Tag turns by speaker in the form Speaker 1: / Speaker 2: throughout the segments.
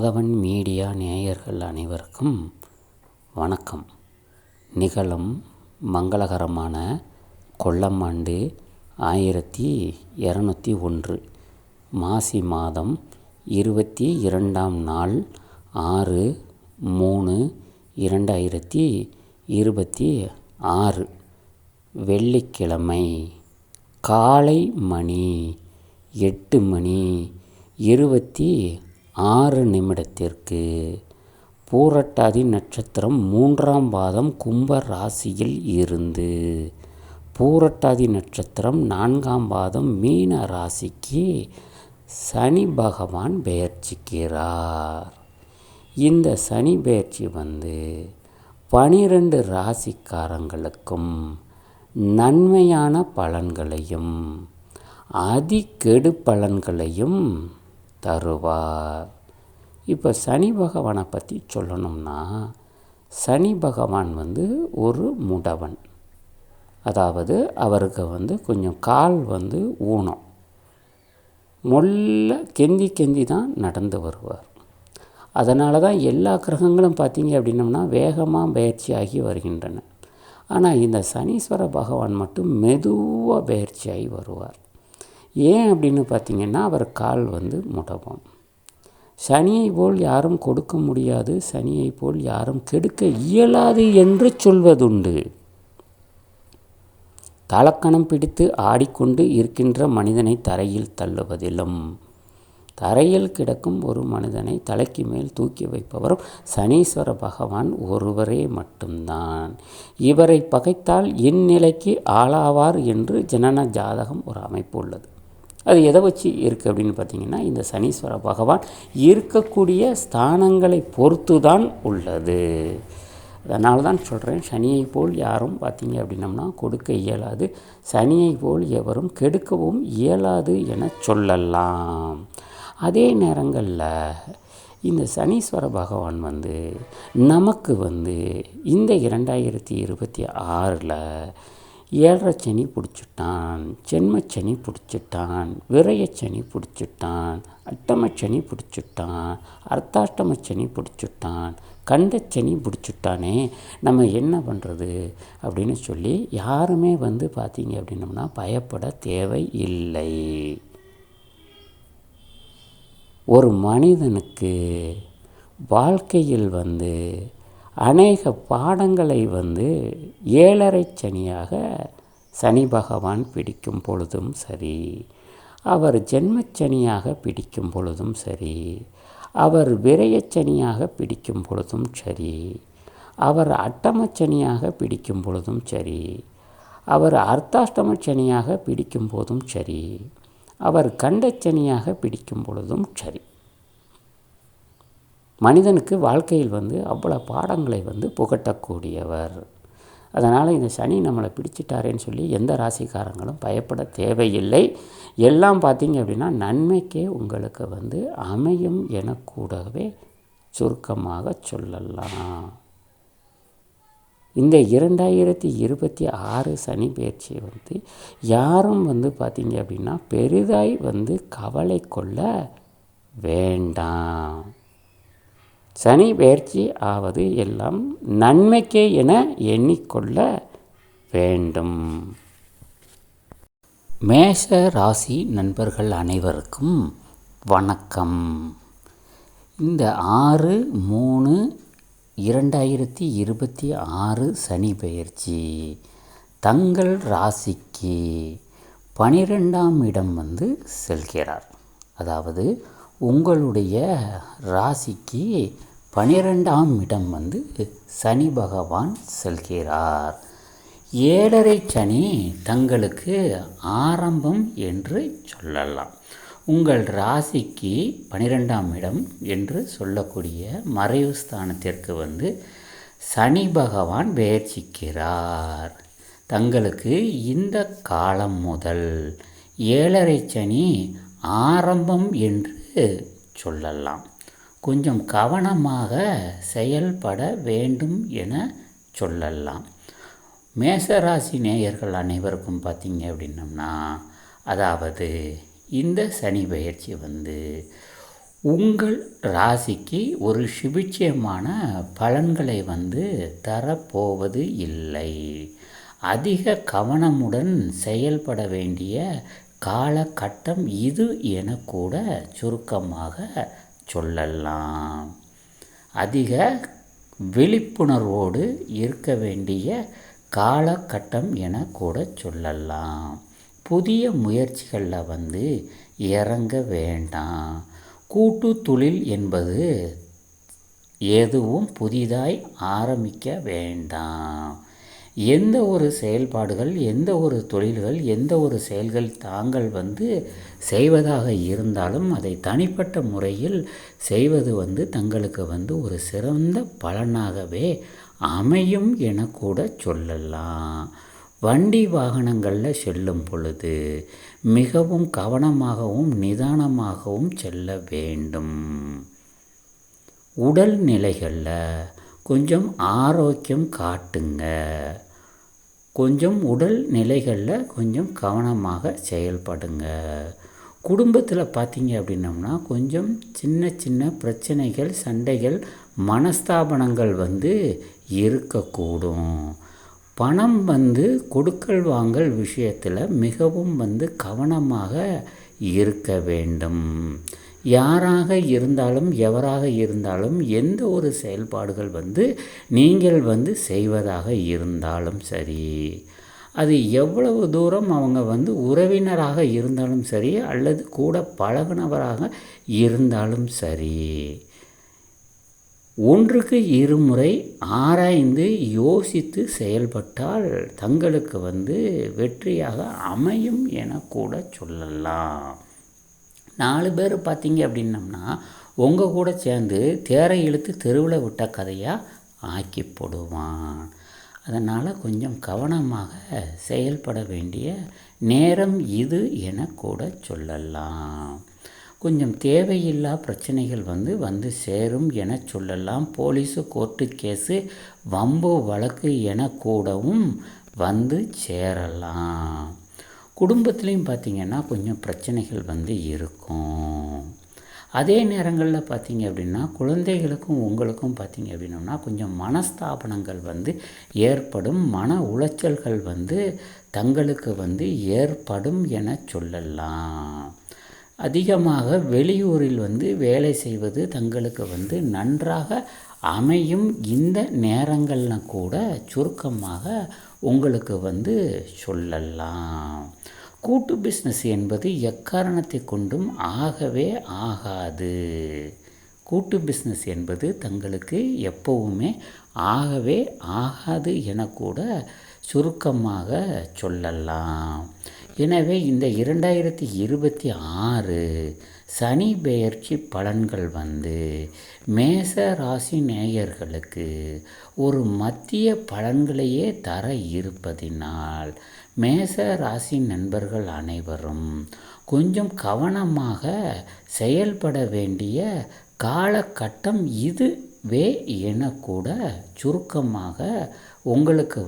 Speaker 1: Madhavan media நேயர்கள் அனைவருக்கும் வணக்கம். நிகழும் மங்களகரமான கொல்லம் ஆண்டு 1201 மாசி மாதம் 22ஆம் நாள் 6/3/2026 வெள்ளிக்கிழமை காலை மணி 8:26 பூரட்டாதி நட்சத்திரம் 3ஆம் பாதம் கும்ப ராசியில் இருந்து பூரட்டாதி நட்சத்திரம் 4ஆம் பாதம் மீன ராசிக்கு சனி பகவான் பெயர்ச்சிக்கிறார். இந்த சனி பெயர்ச்சி 12 ராசிக்காரங்களுக்கும் நன்மையான பலன்களையும் அதிகெடு பலன்களையும் தருவார். இப்போ சனி பகவானை பற்றி சொல்லணும்னா, சனி பகவான் ஒரு முடவன். அதாவது அவருக்கு கொஞ்சம் கால் ஊனம், மொல்ல கெந்தி தான் நடந்து வருவார். அதனால தான் எல்லா கிரகங்களும் பார்த்திங்க அப்படின்னம்னா வேகமாக பயிற்சியாகி வருகின்றன. ஆனால் இந்த சனீஸ்வர பகவான் மட்டும் மெதுவாக பயிற்சியாகி வருவார். ஏன் அப்படின்னு பார்த்திங்கன்னா, அவர் கால் முடவம். சனியை போல் யாரும் கொடுக்க முடியாது, சனியை போல் யாரும் கெடுக்க இயலாது என்று சொல்வதுண்டு. தலக்கணம் பிடித்து ஆடிக்கொண்டு இருக்கின்ற மனிதனை தரையில் தள்ளுவதிலும், தரையில் கிடக்கும் ஒரு மனிதனை தலைக்கு மேல் தூக்கி வைப்பவரும் சனீஸ்வர பகவான் ஒருவரே மட்டும்தான். இவரை பகைத்தால் இந்நிலைக்கு ஆளாவார் என்று ஜனன ஜாதகம் ஒரு அமைப்பு உள்ளது. அது எதை வச்சு இருக்குது அப்படின்னு பார்த்திங்கன்னா, இந்த சனீஸ்வர பகவான் இருக்கக்கூடிய ஸ்தானங்களை பொறுத்து தான் உள்ளது. அதனால தான் சொல்கிறேன், சனியை போல் யாரும் பார்த்திங்க அப்படின்னம்னா கொடுக்க இயலாது, சனியை போல் எவரும் கெடுக்கவும் இயலாது என சொல்லலாம். அதே நேரங்களில் இந்த சனீஸ்வர பகவான் நமக்கு இந்த 2026 ஏழரைச்சனி பிடிச்சிட்டான், ஜென்மச்சனி பிடிச்சிட்டான், விரயச்சனி பிடிச்சிட்டான், அட்டமச்சனி பிடிச்சிட்டான், அர்த்தாஷ்டமச்சனி பிடிச்சிட்டான், கண்டச்சனி பிடிச்சிட்டானே, நம்ம என்ன பண்ணுறது அப்படின்னு சொல்லி யாருமே பார்த்திங்க அப்படின்னம்னா பயப்பட தேவை இல்லை. ஒரு மனிதனுக்கு வாழ்க்கையில் அநேக பாடங்களை ஏழரை சனியாக சனி பகவான் பிடிக்கும் பொழுதும் சரி, அவர் ஜென்மச்சனியாக பிடிக்கும் பொழுதும் சரி, அவர் விரயச்சனியாக பிடிக்கும் பொழுதும் சரி, அவர் அட்டமச்சனியாக பிடிக்கும் பொழுதும் சரி, அவர் அர்த்தாஷ்டமச்சனியாக பிடிக்கும் போதும் சரி, அவர் கண்டச்சனியாக பிடிக்கும் பொழுதும் சரி, மனிதனுக்கு வாழ்க்கையில் அவ்வளோ பாடங்களை புகட்டக்கூடியவர். அதனால் இந்த சனி நம்மளை பிடிச்சிட்டாரேன்னு சொல்லி எந்த ராசிக்காரங்களும் பயப்பட தேவையில்லை. எல்லாம் பார்த்திங்க அப்படின்னா நன்மைக்கே உங்களுக்கு அமையும் என கூடவே சுருக்கமாக சொல்லலாம். இந்த 2026 சனி பயிற்சியை யாரும் பார்த்திங்க அப்படின்னா பெரிதாய் கவலை கொள்ள வேண்டாம். சனி பயிற்சி ஆவது எல்லாம் நன்மைக்கே என எண்ணிக்கொள்ள வேண்டும். மேஷ ராசி நண்பர்கள் அனைவருக்கும் வணக்கம். இந்த 6/3/2026 சனி பயிற்சி தங்கள் ராசிக்கு 12ஆம் இடம் செல்கிறார். அதாவது உங்களுடைய ராசிக்கு 12ஆம் இடம் சனி பகவான் செல்கிறார். ஏழரை சனி தங்களுக்கு ஆரம்பம் என்று சொல்லலாம். உங்கள் ராசிக்கு 12ஆம் இடம் என்று சொல்லக்கூடிய மறைவு ஸ்தானத்திற்கு சனி பகவான் பெயர்ச்சிக்கிறார். தங்களுக்கு இந்த காலம் முதல் ஏழரை சனி ஆரம்பம் என்று சொல்லலாம். கொஞ்சம் கவனமாக செயல்பட வேண்டும் என சொல்லலாம். மேசராசி நேயர்கள் அனைவருக்கும் பார்த்திங்க அப்படின்னம்னா, அதாவது இந்த சனி பயிற்சி உங்கள் ராசிக்கு ஒரு சுபிட்சமான பலன்களை தரப்போவது இல்லை. அதிக கவனமுடன் செயல்பட வேண்டிய காலகட்டம் இது என கூட சுருக்கமாக சொல்லலாம். அதிக விழிப்புணர்வோடு இருக்க வேண்டிய காலகட்டம் என கூட சொல்லலாம். புதிய முயற்சிகளில் இறங்க வேண்டாம். கூட்டு தொழில் என்பது எதுவும் புதிதாய் ஆரம்பிக்க வேண்டாம். எந்த ஒரு செயல்பாடுகள், எந்த ஒரு தொழில்கள், எந்த ஒரு செயல்கள் தாங்கள் செய்வதாக இருந்தாலும் அதை தனிப்பட்ட முறையில் செய்வது தங்களுக்கு ஒரு சிறந்த பலனாகவே அமையும் என கூட சொல்லலாம். வண்டி வாகனங்களில் செல்லும் பொழுது மிகவும் கவனமாகவும் நிதானமாகவும் செல்ல வேண்டும். உடல் நிலைகளில் கொஞ்சம் ஆரோக்கியம் காட்டுங்க. உடல் நிலைகளில் கொஞ்சம் கவனமாக செயல்படுங்க. குடும்பத்தில் பார்த்தீங்க அப்படின்னம்னா கொஞ்சம் சின்ன சின்ன பிரச்சனைகள், சண்டைகள், மனஸ்தாபனங்கள் இருக்கக்கூடும். பணம் கொடுக்கல் வாங்கல் விஷயத்தில் மிகவும் கவனமாக இருக்க வேண்டும். யாராக இருந்தாலும் எவராக இருந்தாலும் எந்த ஒரு செயல்பாடுகள் நீங்கள் செய்வதாக இருந்தாலும் சரி, அது எவ்வளவு தூரம் அவங்க உறவினராக இருந்தாலும் சரி அல்லது கூட பழகுனவராக இருந்தாலும் சரி, ஒன்றுக்கு இருமுறை ஆராய்ந்து யோசித்து செயல்பட்டால் தங்களுக்கு வெற்றியாக அமையும் என கூட சொல்லலாம். 4 பேர் பார்த்தீங்க அப்படின்னம்னா உங்கள் கூட சேர்ந்து தேரை இழுத்து தெருவில் விட்ட கதையாக ஆக்கி போடுவான். அதனால் கொஞ்சம் கவனமாக செயல்பட வேண்டிய நேரம் இது என கூட சொல்லலாம். கொஞ்சம் தேவையில்லா பிரச்சனைகள் சேரும் என சொல்லலாம். போலீஸு, கோர்ட்டு கேஸு, வம்பு வழக்கு என கூடவும் சேரலாம். குடும்பத்துலேயும் பார்த்திங்கன்னா கொஞ்சம் பிரச்சனைகள் இருக்கும். அதே நேரங்களில் பார்த்திங்க அப்படின்னா குழந்தைகளுக்கும் உங்களுக்கும் பார்த்திங்க அப்படின்னோம்னா கொஞ்சம் மனஸ்தாபனங்கள் ஏற்படும். மன உளைச்சல்கள் தங்களுக்கு ஏற்படும் என சொல்லலாம். அதிகமாக வெளியூரில் வேலை செய்வது தங்களுக்கு நன்றாக அமையும். இந்த நேரங்களில் கூட சுருக்கமாக உங்களுக்கு சொல்லலாம். கூட்டு பிஸ்னஸ் என்பது எக்காரணத்தை கொண்டும் ஆகவே ஆகாது. கூட்டு பிஸ்னஸ் என்பது தங்களுக்கு எப்போவுமே ஆகவே ஆகாது என கூட சுருக்கமாக சொல்லலாம். எனவே இந்த 2026 சனி பெயர்ச்சி பலன்கள் மேச ராசி நேயர்களுக்கு ஒரு மத்திய பலன்களையே தர இருப்பதினால் மேச ராசி நண்பர்கள் அனைவரும் கொஞ்சம் கவனமாக செயல்பட வேண்டிய காலகட்டம் இதுவே என கூட சுருக்கமாக உங்களுக்கு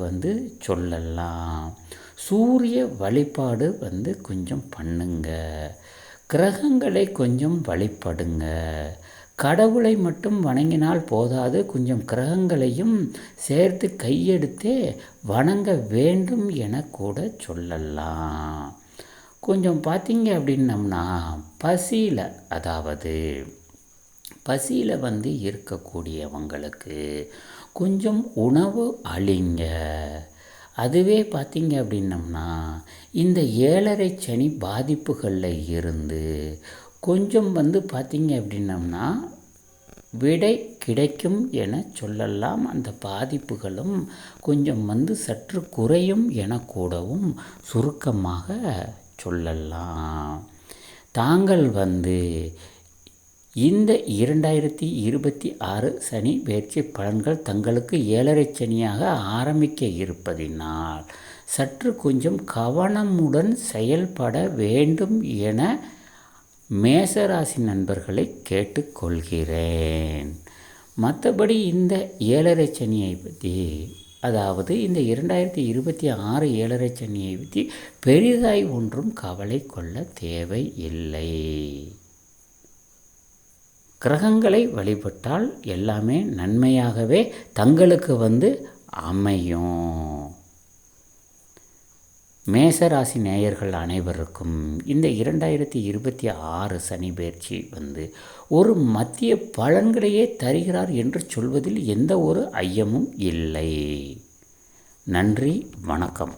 Speaker 1: சொல்லலாம். சூரிய வழிபாடு கொஞ்சம் பண்ணுங்க. கிரகங்களை கொஞ்சம் வழிபடுங்க. கடவுளை மட்டும் வணங்கினால் போதாது, கொஞ்சம் கிரகங்களையும் சேர்த்து கையெடுத்தே வணங்க வேண்டும் என கூட சொல்லலாம். கொஞ்சம் பார்த்தீங்க அப்படின்னம்னா பசியில், அதாவது பசியில் இருக்கக்கூடியவங்களுக்கு கொஞ்சம் உணவு அளிங்க. அதுவே பார்த்தீங்க அப்படின்னம்னா இந்த 7.5 சனி பாதிப்புகளில் இருந்து கொஞ்சம் பார்த்தீங்க அப்படின்னம்னா விடை கிடைக்கும் என சொல்லலாம். அந்த பாதிப்புகளும் கொஞ்சம் சற்று குறையும் என கூடவும் சுருக்கமாக சொல்லலாம். தாங்கள் இந்த 2026 சனி பெயர்ச்சி பலன்கள் தங்களுக்கு 7.5 சனியாக ஆரம்பிக்க இருப்பதினால் சற்று கொஞ்சம் கவனமுடன் செயல்பட வேண்டும் என மேசராசி நண்பர்களை கேட்டுக்கொள்கிறேன். மற்றபடி இந்த 7.5 சனியை பற்றி, அதாவது இந்த 2026 7.5 சனியை பற்றி பெரிதாய் ஒன்றும் கவலை கொள்ள தேவையில்லை. கிரகங்களை வழிபட்டால் எல்லாமே நன்மையாகவே தங்களுக்கு அமையும். மேசராசி நேயர்கள் அனைவருக்கும் இந்த 2026 சனி பெயர்ச்சி ஒரு மத்திய பலன்களையே தருகிறார் என்று சொல்வதில் எந்த ஒரு ஐயமும் இல்லை. நன்றி, வணக்கம்.